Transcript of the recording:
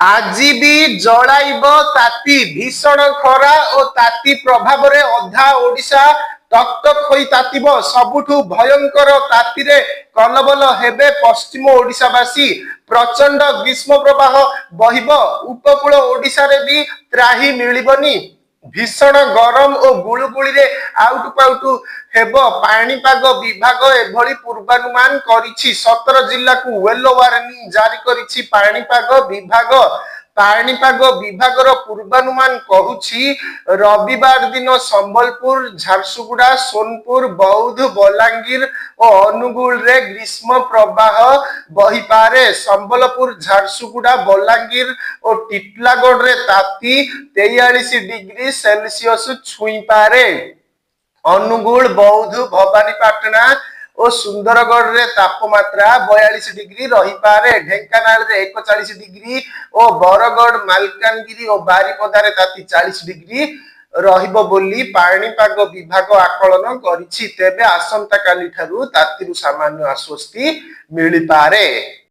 আজি ବି ଜଳାଇବ ତାତି ଭୀଷଣ ଖରା ଓ ତାତି ପ୍ରଭାବରେ ଅଧା ଓଡିଶା ଟକଟକ ହୋଇ ତାତିବ। ସବୁଠୁ ଭୟଙ୍କର ତାତିରେ କଲବଲ ହେବେ ପଶ୍ଚିମ ଓଡିଶାବାସୀ। ପ୍ରଚଣ୍ଡ ଗ୍ରୀଷ୍ମ ପ୍ରବାହ ବହିବ। ଉପକୂଳ ଓଡିଶାରେ ବି ତ୍ରାହି ମିଳିବନି। ଭୀଷଣ ଗରମ ଓ ଗୁଳୁଗୁଳିରେ ଆଉଟୁ ପାଉଟୁ ହେବ। ପାଣିପାଗ ବିଭାଗ ଏଭଳି ପୂର୍ବାନୁମାନ କରିଛି। 17 ଜିଲ୍ଲାକୁ ୟେଲୋ ୱାର୍ଣ୍ଣିଂ ଜାରି କରିଛି ପାଣିପାଗ ବିଭାଗ। ପାଣିପାଗ ବିଭାଗର ପୂର୍ବାନୁମାନ କହୁଛି ରବିବାର ଦିନ ସମ୍ବଲପୁର, ଝାରସୁଗୁଡା, ସୋନପୁର, ବୌଦ୍ଧ, ବଲାଙ୍ଗୀର ଓ ଅନୁଗୁଳରେ ଗ୍ରୀଷ୍ମ ପ୍ରବାହ ବହିପାରେ। ସମ୍ବଲପୁର, ଝାରସୁଗୁଡା, ବଲାଙ୍ଗୀର ଓ ଟିଟିଲାଗଡରେ ତାତି 43 ଡିଗ୍ରୀ ସେଲସିୟସ ଛୁଇଁପାରେ। ଅନୁଗୁଳ, ବୌଦ୍ଧ, ଭବାନୀପାଟଣା ଓ ସୁନ୍ଦରଗଡରେ ତାପମାତ୍ରା 42 ଡିଗ୍ରୀ ରହିପାରେ। ଢେଙ୍କାନାଳରେ 41 ଡିଗ୍ରୀ ଓ ବରଗଡ, ମାଲକାନଗିରି ଓ ବାରିପଦାରେ ତାତି 40 ଡିଗ୍ରୀ ରହିବ ବୋଲି ପାଣିପାଗ ବିଭାଗ ଆକଳନ କରିଛି। ତେବେ ଆସନ୍ତାକାଲି ଠାରୁ ତାତିରୁ ସାମାନ୍ୟ ଆଶ୍ୱସ୍ତି ମିଳିପାରେ।